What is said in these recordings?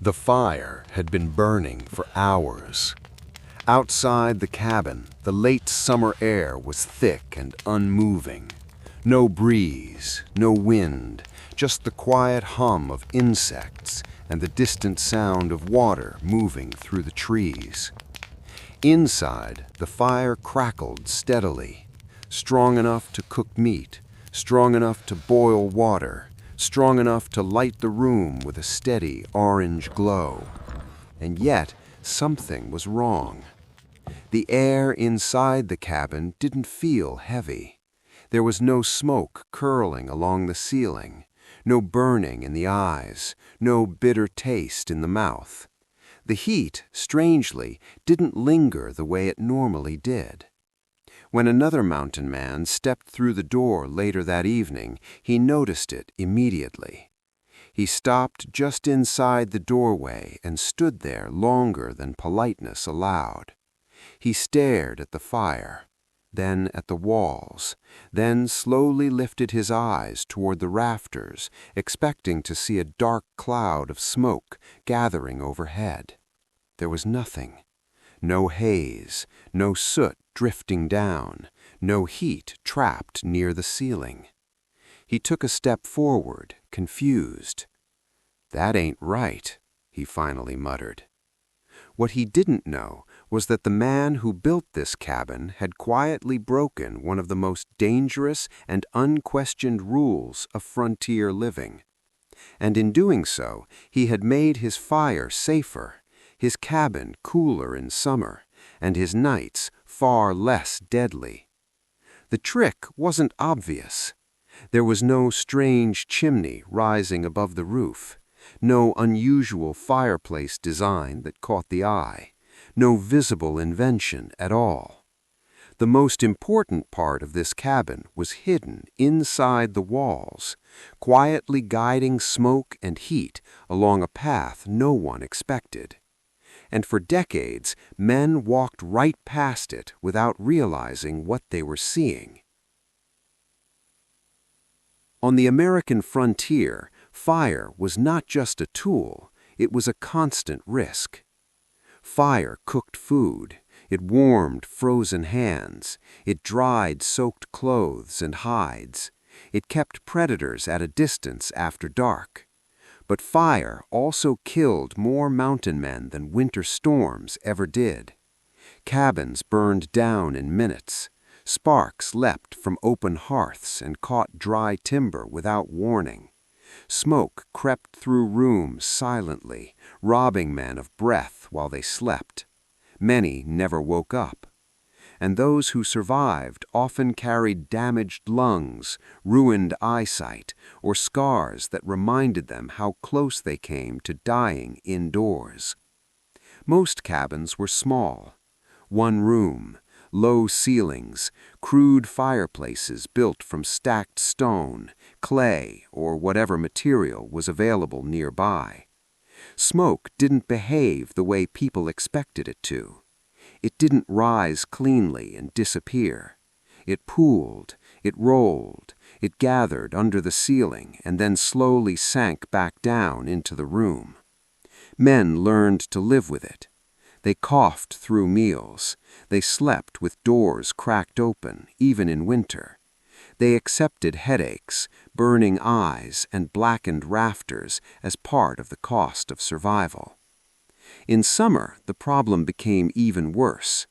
The fire had been burning for hours. Outside the cabin, the late summer air was thick and unmoving. No breeze, no wind, just the quiet hum of insects and the distant sound of water moving through the trees. Inside, the fire crackled steadily, strong enough to cook meat, strong enough to boil water, strong enough to light the room with a steady orange glow. And yet, something was wrong. The air inside the cabin didn't feel heavy. There was no smoke curling along the ceiling, no burning in the eyes, no bitter taste in the mouth. The heat, strangely, didn't linger the way it normally did. When another mountain man stepped through the door later that evening, he noticed it immediately. He stopped just inside the doorway and stood there longer than politeness allowed. He stared at the fire, then at the walls, then slowly lifted his eyes toward the rafters, expecting to see a dark cloud of smoke gathering overhead. There was nothing. No haze, no soot drifting down, no heat trapped near the ceiling. He took a step forward, confused. "That ain't right," he finally muttered. What he didn't know was that the man who built this cabin had quietly broken one of the most dangerous and unquestioned rules of frontier living. And in doing so, he had made his fire safer, his cabin cooler in summer, and his nights far less deadly. The trick wasn't obvious. There was no strange chimney rising above the roof, no unusual fireplace design that caught the eye, no visible invention at all. The most important part of this cabin was hidden inside the walls, quietly guiding smoke and heat along a path no one expected. And for decades, men walked right past it without realizing what they were seeing. On the American frontier, fire was not just a tool, it was a constant risk. Fire cooked food, it warmed frozen hands, it dried soaked clothes and hides, it kept predators at a distance after dark. But fire also killed more mountain men than winter storms ever did. Cabins burned down in minutes. Sparks leapt from open hearths and caught dry timber without warning. Smoke crept through rooms silently, robbing men of breath while they slept. Many never woke up. And those who survived often carried damaged lungs, ruined eyesight, or scars that reminded them how close they came to dying indoors. Most cabins were small. One room, low ceilings, crude fireplaces built from stacked stone, clay, or whatever material was available nearby. Smoke didn't behave the way people expected it to. It didn't rise cleanly and disappear. It pooled, it rolled, it gathered under the ceiling and then slowly sank back down into the room. Men learned to live with it. They coughed through meals. They slept with doors cracked open, even in winter. They accepted headaches, burning eyes, and blackened rafters as part of the cost of survival. In summer, the problem became even worse.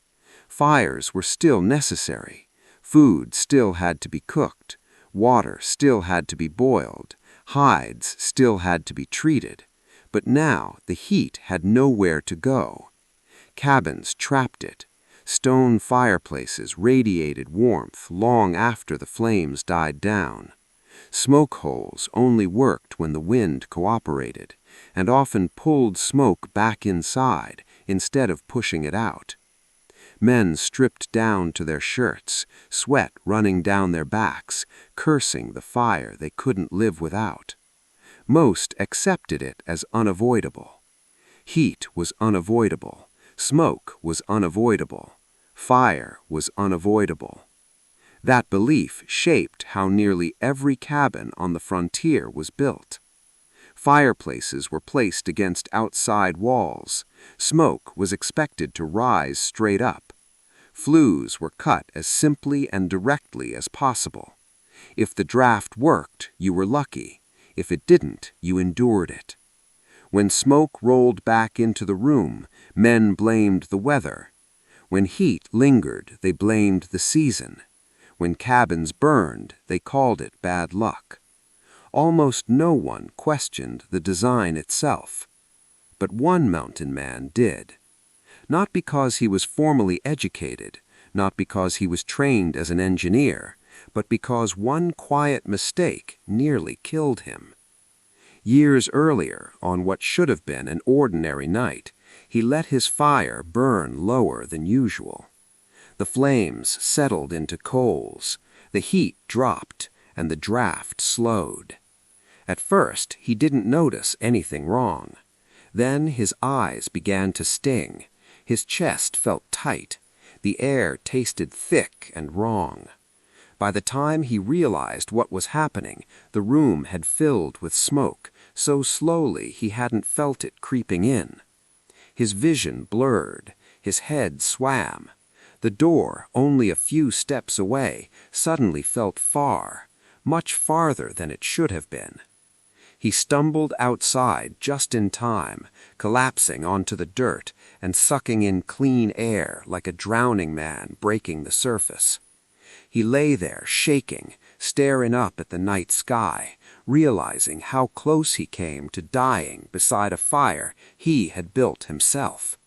Fires were still necessary. Food still had to be cooked. Water still had to be boiled. Hides still had to be treated. But now the heat had nowhere to go. Cabins trapped it. Stone fireplaces radiated warmth long after the flames died down. Smoke holes only worked when the wind cooperated, and often pulled smoke back inside instead of pushing it out. Men stripped down to their shirts, sweat running down their backs, cursing the fire they couldn't live without. Most accepted it as unavoidable. Heat was unavoidable. Smoke was unavoidable. Fire was unavoidable. That belief shaped how nearly every cabin on the frontier was built. Fireplaces were placed against outside walls. Smoke was expected to rise straight up. Flues were cut as simply and directly as possible. If the draft worked, you were lucky. If it didn't, you endured it. When smoke rolled back into the room, men blamed the weather. When heat lingered, they blamed the season. When cabins burned, they called it bad luck. Almost no one questioned the design itself. But one mountain man did. Not because he was formally educated, not because he was trained as an engineer, but because one quiet mistake nearly killed him. Years earlier, on what should have been an ordinary night, he let his fire burn lower than usual. The flames settled into coals, the heat dropped, and the draft slowed. At first, he didn't notice anything wrong. Then his eyes began to sting. His chest felt tight. The air tasted thick and wrong. By the time he realized what was happening, the room had filled with smoke, so slowly he hadn't felt it creeping in. His vision blurred. His head swam. The door, only a few steps away, suddenly felt far, much farther than it should have been. He stumbled outside just in time, collapsing onto the dirt and sucking in clean air like a drowning man breaking the surface. He lay there shaking, staring up at the night sky, realizing how close he came to dying beside a fire he had built himself.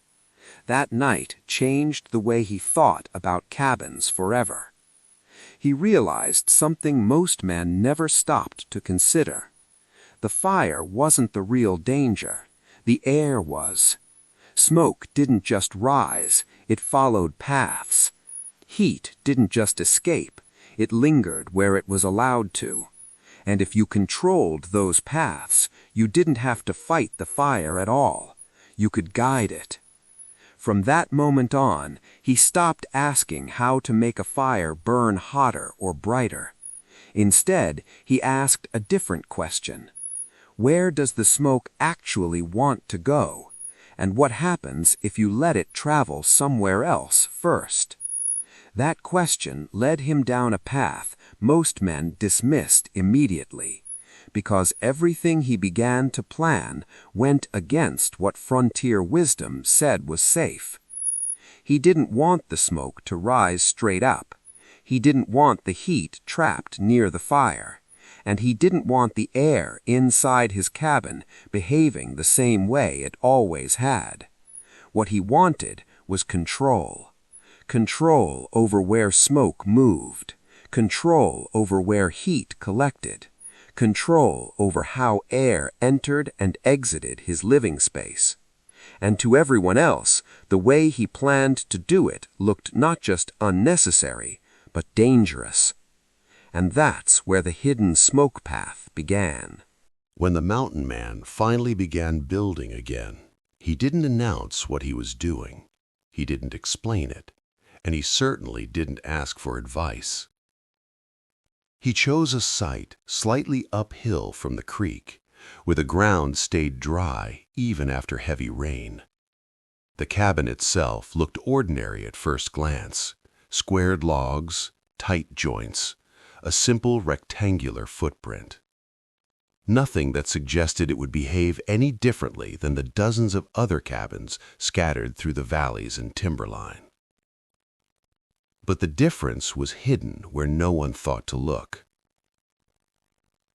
That night changed the way he thought about cabins forever. He realized something most men never stopped to consider. The fire wasn't the real danger. The air was. Smoke didn't just rise, it followed paths. Heat didn't just escape, it lingered where it was allowed to. And if you controlled those paths, you didn't have to fight the fire at all. You could guide it. From that moment on, he stopped asking how to make a fire burn hotter or brighter. Instead, he asked a different question. Where does the smoke actually want to go? And what happens if you let it travel somewhere else first? That question led him down a path most men dismissed immediately, because everything he began to plan went against what frontier wisdom said was safe. He didn't want the smoke to rise straight up. He didn't want the heat trapped near the fire. And he didn't want the air inside his cabin behaving the same way it always had. What he wanted was control. Control over where smoke moved. Control over where heat collected. Control over how air entered and exited his living space. And to everyone else, the way he planned to do it looked not just unnecessary, but dangerous. And that's where the hidden smoke path began. When the mountain man finally began building again, he didn't announce what he was doing. He didn't explain it, and he certainly didn't ask for advice. He chose a site slightly uphill from the creek, where the ground stayed dry even after heavy rain. The cabin itself looked ordinary at first glance: squared logs, tight joints, a simple rectangular footprint. Nothing that suggested it would behave any differently than the dozens of other cabins scattered through the valleys and timberline. But the difference was hidden where no one thought to look.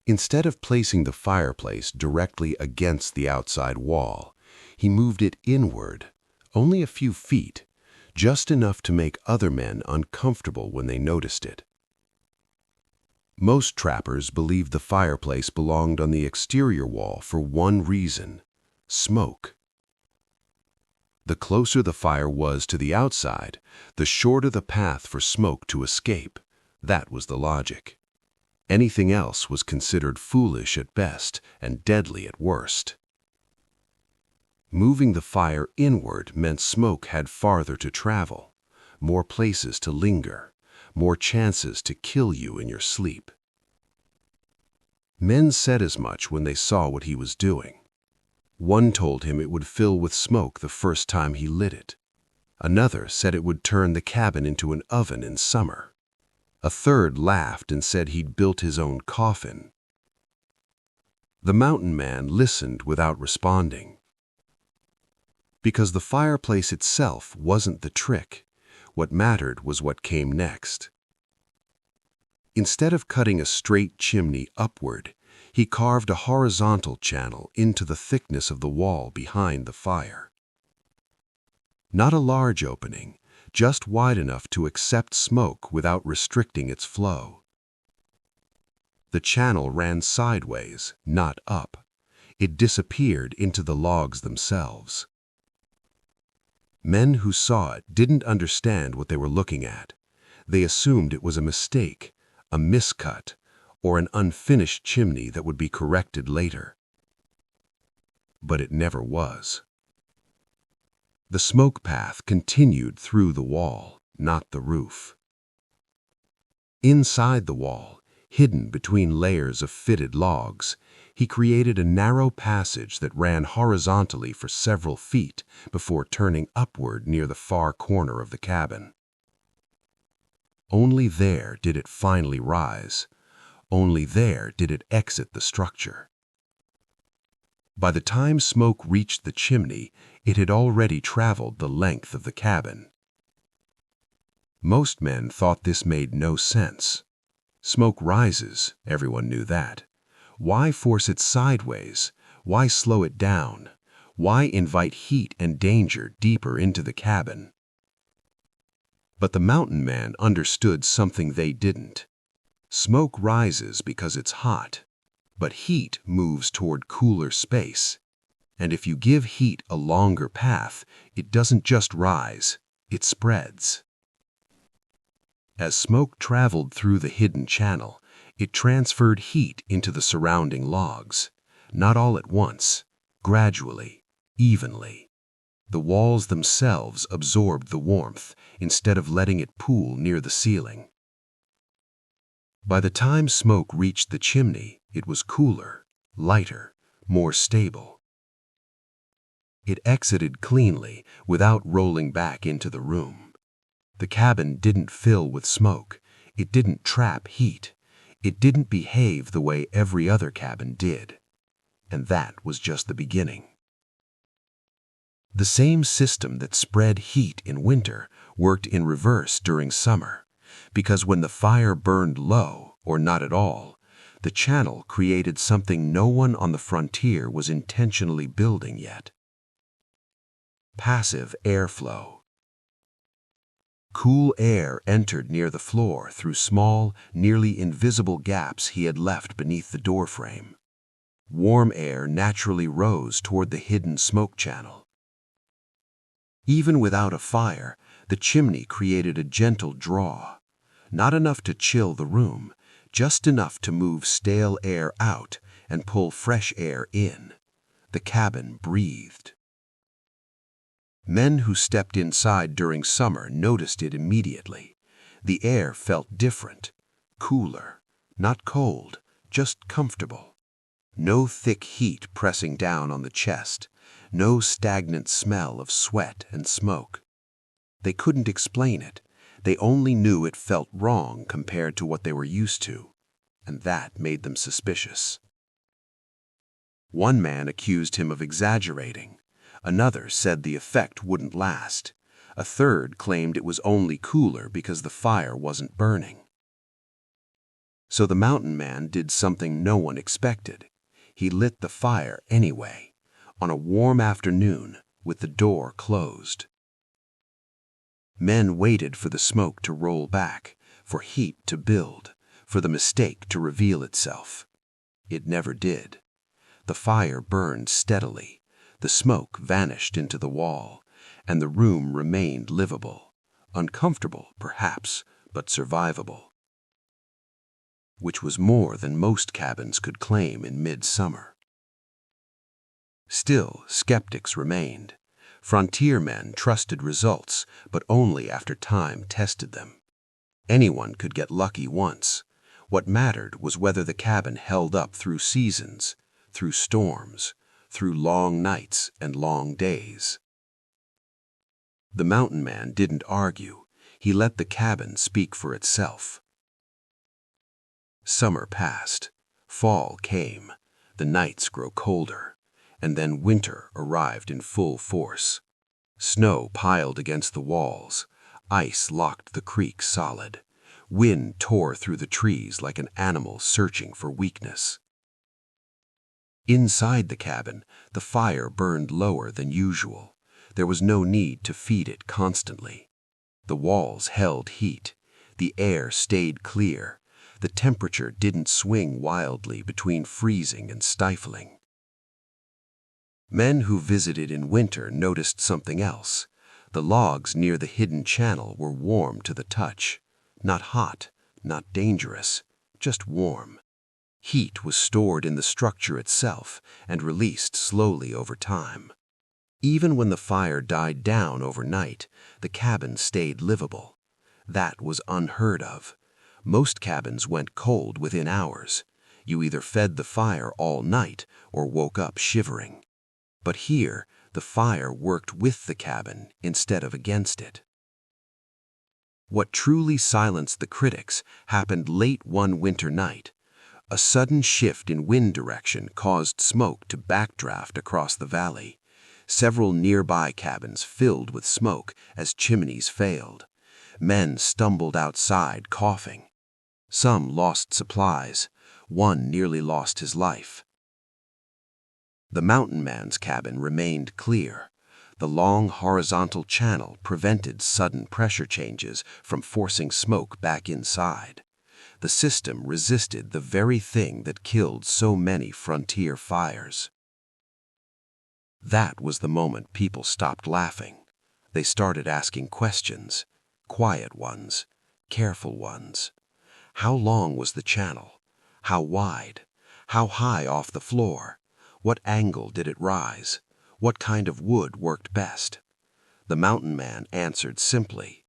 Instead of placing the fireplace directly against the outside wall, he moved it inward, only a few feet, just enough to make other men uncomfortable when they noticed it. Most trappers believed the fireplace belonged on the exterior wall for one reason: smoke. The closer the fire was to the outside, the shorter the path for smoke to escape. That was the logic. Anything else was considered foolish at best and deadly at worst. Moving the fire inward meant smoke had farther to travel, more places to linger, more chances to kill you in your sleep. Men said as much when they saw what he was doing. One told him it would fill with smoke the first time he lit it. Another said it would turn the cabin into an oven in summer. A third laughed and said he'd built his own coffin. The mountain man listened without responding. Because the fireplace itself wasn't the trick. What mattered was what came next. Instead of cutting a straight chimney upward, he carved a horizontal channel into the thickness of the wall behind the fire. Not a large opening, just wide enough to accept smoke without restricting its flow. The channel ran sideways, not up. It disappeared into the logs themselves. Men who saw it didn't understand what they were looking at. They assumed it was a mistake, a miscut, or an unfinished chimney that would be corrected later. But it never was. The smoke path continued through the wall, not the roof. Inside the wall, hidden between layers of fitted logs, he created a narrow passage that ran horizontally for several feet before turning upward near the far corner of the cabin. Only there did it finally rise. Only there did it exit the structure. By the time smoke reached the chimney, it had already traveled the length of the cabin. Most men thought this made no sense. Smoke rises, everyone knew that. Why force it sideways? Why slow it down? Why invite heat and danger deeper into the cabin? But the mountain man understood something they didn't. Smoke rises because it's hot, but heat moves toward cooler space. And if you give heat a longer path, it doesn't just rise, it spreads. As smoke traveled through the hidden channel, it transferred heat into the surrounding logs, not all at once, gradually, evenly. The walls themselves absorbed the warmth instead of letting it pool near the ceiling. By the time smoke reached the chimney, it was cooler, lighter, more stable. It exited cleanly without rolling back into the room. The cabin didn't fill with smoke. It didn't trap heat. It didn't behave the way every other cabin did. And that was just the beginning. The same system that spread heat in winter worked in reverse during summer, because when the fire burned low, or not at all, the channel created something no one on the frontier was intentionally building yet. Passive airflow. Cool air entered near the floor through small, nearly invisible gaps he had left beneath the doorframe. Warm air naturally rose toward the hidden smoke channel. Even without a fire, the chimney created a gentle draw, not enough to chill the room, just enough to move stale air out and pull fresh air in. The cabin breathed. Men who stepped inside during summer noticed it immediately. The air felt different, cooler, not cold, just comfortable. No thick heat pressing down on the chest, no stagnant smell of sweat and smoke. They couldn't explain it. They only knew it felt wrong compared to what they were used to, and that made them suspicious. One man accused him of exaggerating. Another said the effect wouldn't last. A third claimed it was only cooler because the fire wasn't burning. So the mountain man did something no one expected. He lit the fire anyway, on a warm afternoon with the door closed. Men waited for the smoke to roll back, for heat to build, for the mistake to reveal itself. It never did. The fire burned steadily. The smoke vanished into the wall, and the room remained livable. Uncomfortable, perhaps, but survivable. Which was more than most cabins could claim in midsummer. Still, skeptics remained. Frontier men trusted results, but only after time tested them. Anyone could get lucky once. What mattered was whether the cabin held up through seasons, through storms, through long nights and long days. The mountain man didn't argue. He let the cabin speak for itself. Summer passed. Fall came. The nights grew colder. And then winter arrived in full force. Snow piled against the walls. Ice locked the creek solid. Wind tore through the trees like an animal searching for weakness. Inside the cabin, the fire burned lower than usual. There was no need to feed it constantly. The walls held heat. The air stayed clear. The temperature didn't swing wildly between freezing and stifling. Men who visited in winter noticed something else. The logs near the hidden channel were warm to the touch. Not hot, not dangerous, just warm. Heat was stored in the structure itself and released slowly over time. Even when the fire died down overnight, the cabin stayed livable. That was unheard of. Most cabins went cold within hours. You either fed the fire all night or woke up shivering. But here, the fire worked with the cabin instead of against it. What truly silenced the critics happened late one winter night. A sudden shift in wind direction caused smoke to backdraft across the valley. Several nearby cabins filled with smoke as chimneys failed. Men stumbled outside coughing. Some lost supplies. One nearly lost his life. The mountain man's cabin remained clear. The long horizontal channel prevented sudden pressure changes from forcing smoke back inside. The system resisted the very thing that killed so many frontier fires. That was the moment people stopped laughing. They started asking questions, quiet ones, careful ones. How long was the channel? How wide? How high off the floor? What angle did it rise? What kind of wood worked best? The mountain man answered simply.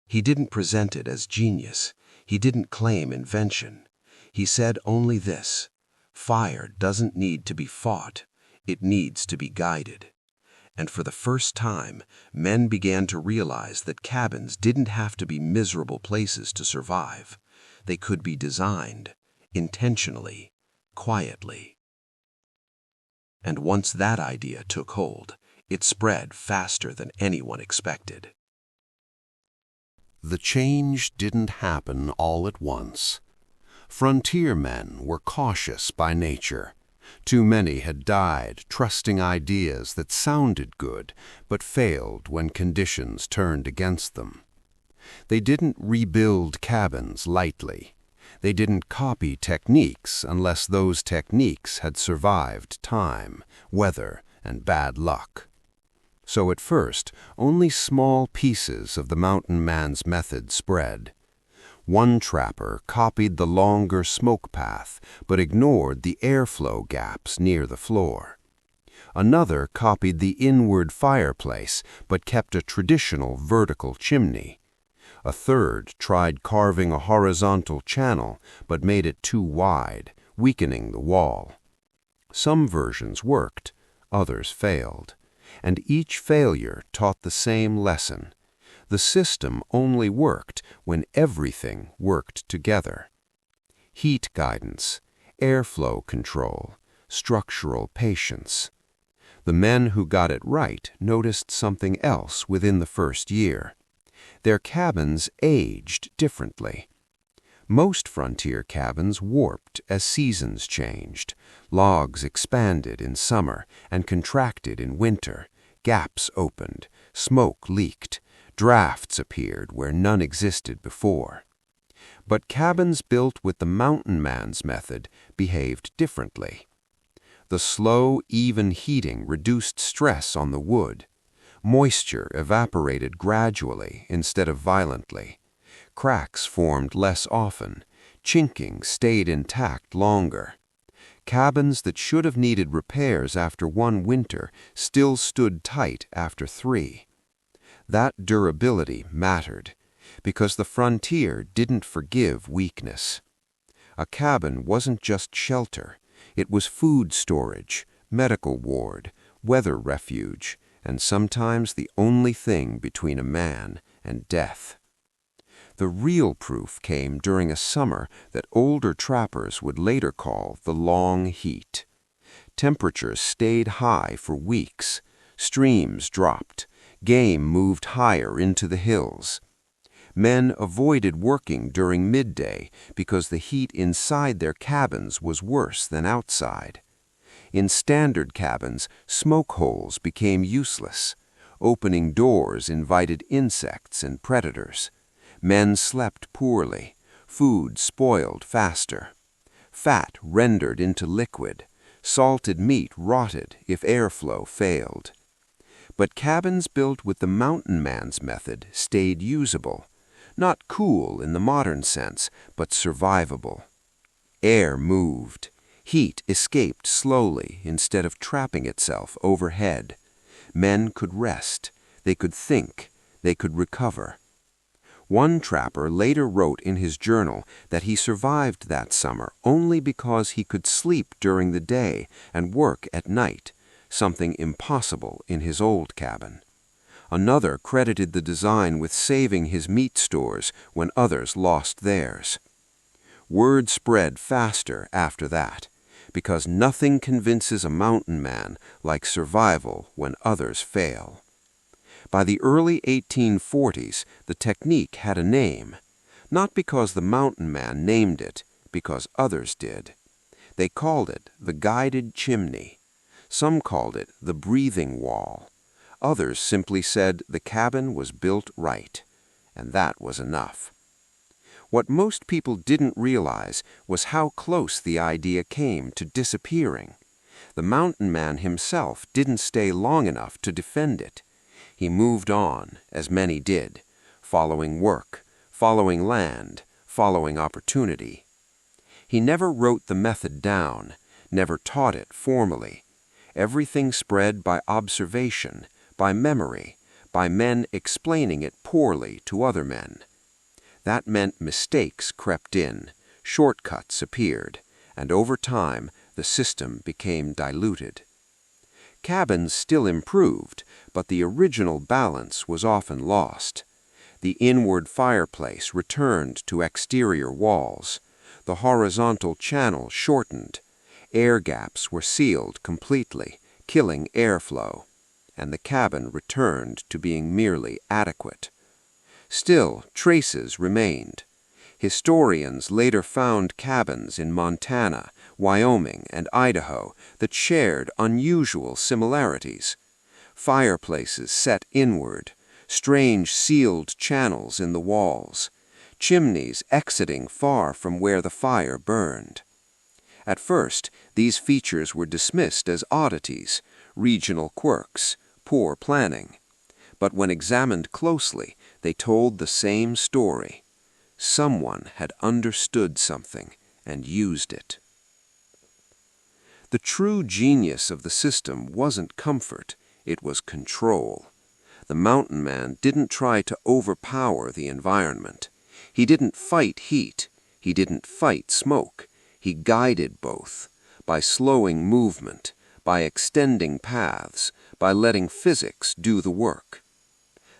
He didn't present it as genius. He didn't claim invention. He said only this: fire doesn't need to be fought. It needs to be guided. And for the first time, men began to realize that cabins didn't have to be miserable places to survive. They could be designed, intentionally, quietly. And once that idea took hold, it spread faster than anyone expected. The change didn't happen all at once. Frontier men were cautious by nature. Too many had died trusting ideas that sounded good but failed when conditions turned against them. They didn't rebuild cabins lightly. They didn't copy techniques unless those techniques had survived time, weather, and bad luck. So at first, only small pieces of the mountain man's method spread. One trapper copied the longer smoke path but ignored the airflow gaps near the floor. Another copied the inward fireplace but kept a traditional vertical chimney. A third tried carving a horizontal channel but made it too wide, weakening the wall. Some versions worked, others failed, and each failure taught the same lesson. The system only worked when everything worked together. Heat guidance, airflow control, structural patience. The men who got it right noticed something else within the first year. Their cabins aged differently. Most frontier cabins warped as seasons changed. Logs expanded in summer and contracted in winter. Gaps opened, smoke leaked. Drafts appeared where none existed before. But cabins built with the mountain man's method behaved differently. The slow, even heating reduced stress on the wood. Moisture evaporated gradually instead of violently. Cracks formed less often. Chinking stayed intact longer. Cabins that should have needed repairs after one winter still stood tight after 3. That durability mattered. because the frontier didn't forgive weakness. A cabin wasn't just shelter. It was food storage, medical ward, weather refuge, and sometimes the only thing between a man and death. The real proof came during a summer that older trappers would later call the long heat. Temperatures stayed high for weeks. Streams dropped. Game moved higher into the hills. Men avoided working during midday because the heat inside their cabins was worse than outside. In standard cabins, smoke holes became useless. Opening doors invited insects and predators. Men slept poorly. Food spoiled faster. Fat rendered into liquid. Salted meat rotted if airflow failed. But cabins built with the mountain man's method stayed usable. Not cool in the modern sense, but survivable. Air moved. Heat escaped slowly instead of trapping itself overhead. Men could rest. They could think. They could recover. One trapper later wrote in his journal that he survived that summer only because he could sleep during the day and work at night, something impossible in his old cabin. Another credited the design with saving his meat stores when others lost theirs. Word spread faster after that, because nothing convinces a mountain man like survival when others fail. By the early 1840s, the technique had a name, not because the mountain man named it, because others did. They called it the guided chimney. Some called it the breathing wall. Others simply said the cabin was built right, and that was enough. What most people didn't realize was how close the idea came to disappearing. The mountain man himself didn't stay long enough to defend it. He moved on, as many did, following work, following land, following opportunity. He never wrote the method down, never taught it formally. Everything spread by observation, by memory, by men explaining it poorly to other men. That meant mistakes crept in, shortcuts appeared, and over time the system became diluted. Cabins still improved, but the original balance was often lost. The inward fireplace returned to exterior walls. The horizontal channel shortened. Air gaps were sealed completely, killing airflow, and the cabin returned to being merely adequate. Still, traces remained. Historians later found cabins in Montana, Wyoming, and Idaho that shared unusual similarities. Fireplaces set inward, strange sealed channels in the walls, chimneys exiting far from where the fire burned. At first, these features were dismissed as oddities, regional quirks, poor planning. But when examined closely, they told the same story. Someone had understood something and used it. The true genius of the system wasn't comfort, it was control. The mountain man didn't try to overpower the environment. He didn't fight heat. He didn't fight smoke. He guided both, by slowing movement, by extending paths, by letting physics do the work.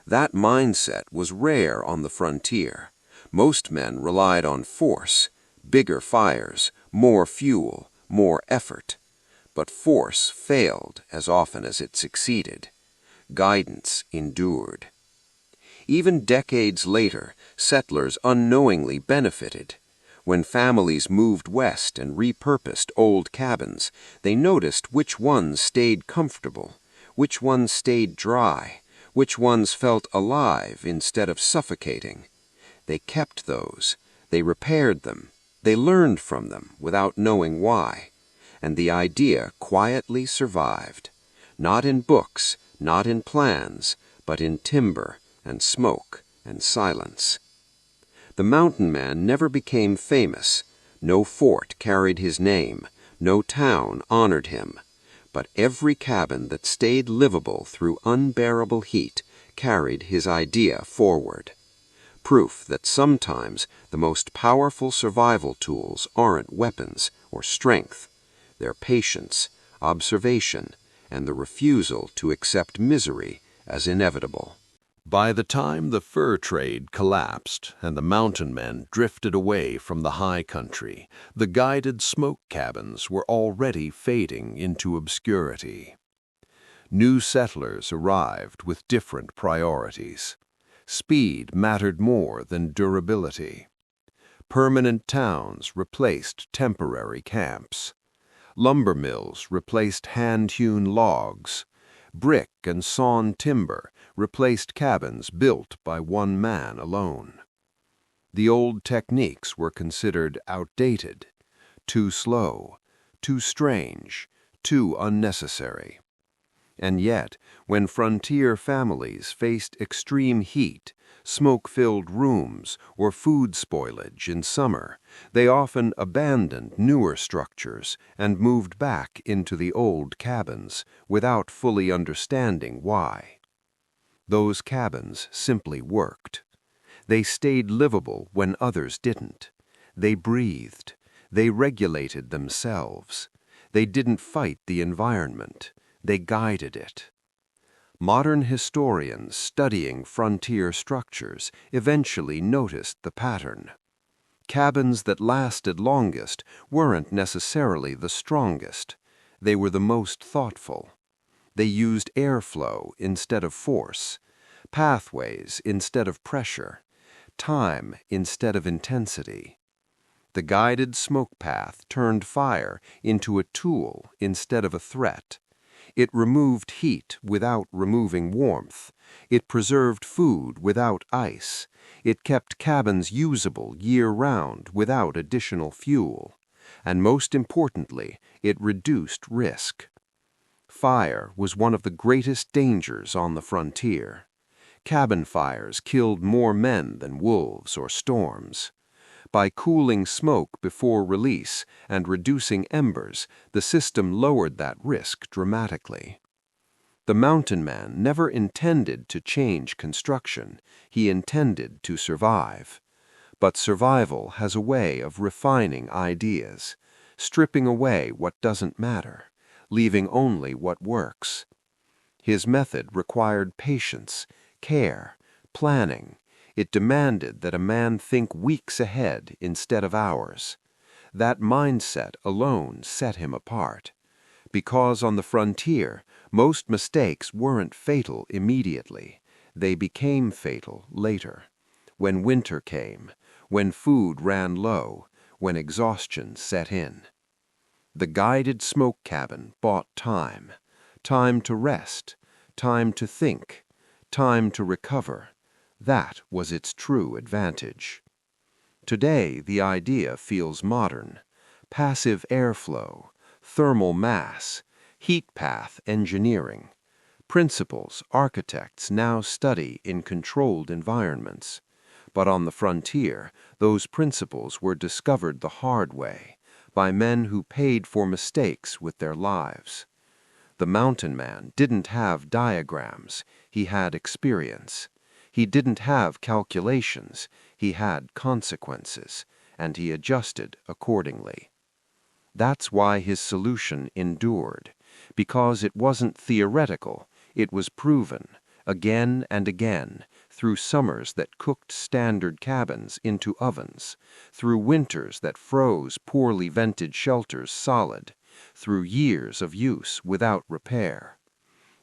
That mindset was rare on the frontier. Most men relied on force, bigger fires, more fuel, more effort. But force failed as often as it succeeded. Guidance endured. Even decades later, settlers unknowingly benefited. When families moved west and repurposed old cabins, they noticed which ones stayed comfortable, which ones stayed dry, which ones felt alive instead of suffocating. They kept those. They repaired them. They learned from them without knowing why. And the idea quietly survived. Not in books, not in plans, but in timber and smoke and silence. The mountain man never became famous. No fort carried his name. No town honored him. But every cabin that stayed livable through unbearable heat carried his idea forward. proof that sometimes the most powerful survival tools aren't weapons or strength. They're patience, observation, and the refusal to accept misery as inevitable. By the time the fur trade collapsed and the mountain men drifted away from the high country, the guided smoke cabins were already fading into obscurity. New settlers arrived with different priorities. Speed mattered more than durability. Permanent towns replaced temporary camps. Lumber mills replaced hand-hewn logs. Brick and sawn timber replaced cabins built by one man alone. The old techniques were considered outdated, too slow, too strange, too unnecessary. And yet, when frontier families faced extreme heat, smoke-filled rooms, or food spoilage in summer, they often abandoned newer structures and moved back into the old cabins without fully understanding why. Those cabins simply worked. They stayed livable when others didn't. They breathed. They regulated themselves. They didn't fight the environment. They guided it. Modern historians studying frontier structures eventually noticed the pattern. Cabins that lasted longest weren't necessarily the strongest. They were the most thoughtful. They used airflow instead of force, pathways instead of pressure, time instead of intensity. The guided smoke path turned fire into a tool instead of a threat. It removed heat without removing warmth. It preserved food without ice. It kept cabins usable year-round without additional fuel. And most importantly, it reduced risk. Fire was one of the greatest dangers on the frontier. Cabin fires killed more men than wolves or storms. By cooling smoke before release and reducing embers, the system lowered that risk dramatically. The mountain man never intended to change construction. He intended to survive. But survival has a way of refining ideas, stripping away what doesn't matter, leaving only what works. His method required patience, care, planning. It demanded that a man think weeks ahead instead of hours. That mindset alone set him apart. Because on the frontier, most mistakes weren't fatal immediately. They became fatal later. When winter came, when food ran low, when exhaustion set in. The guided smoke cabin bought time. Time to rest, time to think, time to recover. That was its true advantage. Today, the idea feels modern. Passive airflow, thermal mass, heat path engineering. Principles architects now study in controlled environments. But on the frontier, those principles were discovered the hard way, by men who paid for mistakes with their lives. The mountain man didn't have diagrams, he had experience. He didn't have calculations, he had consequences, and he adjusted accordingly. That's why his solution endured, because it wasn't theoretical, it was proven, again and again, through summers that cooked standard cabins into ovens, through winters that froze poorly vented shelters solid, through years of use without repair.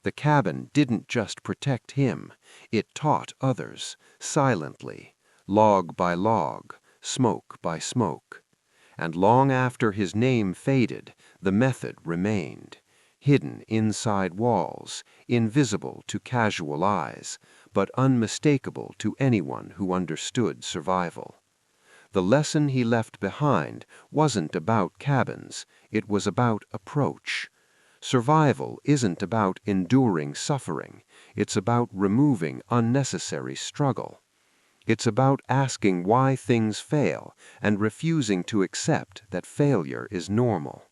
The cabin didn't just protect him, it taught others, silently, log by log, smoke by smoke. And long after his name faded, the method remained, hidden inside walls, invisible to casual eyes, but unmistakable to anyone who understood survival. The lesson he left behind wasn't about cabins, it was about approach. Survival isn't about enduring suffering, it's about removing unnecessary struggle. It's about asking why things fail and refusing to accept that failure is normal.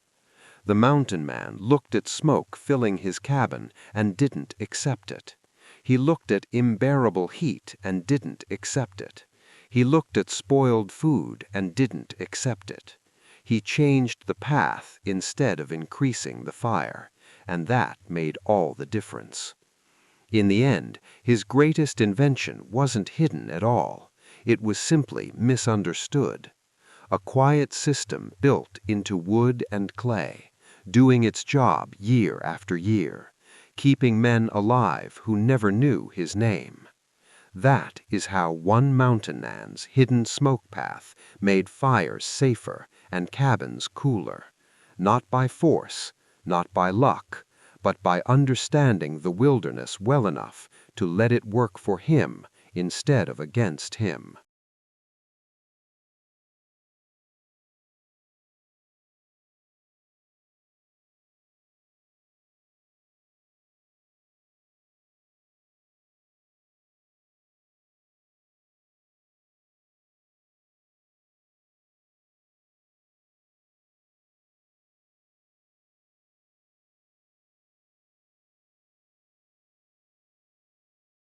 The mountain man looked at smoke filling his cabin and didn't accept it. He looked at unbearable heat and didn't accept it. He looked at spoiled food and didn't accept it. He changed the path instead of increasing the fire, and that made all the difference. In the end, his greatest invention wasn't hidden at all. It was simply misunderstood. A quiet system built into wood and clay, doing its job year after year, keeping men alive who never knew his name. That is how one mountain man's hidden smoke path made fires safer and cabins cooler, not by force, not by luck, but by understanding the wilderness well enough to let it work for him instead of against him.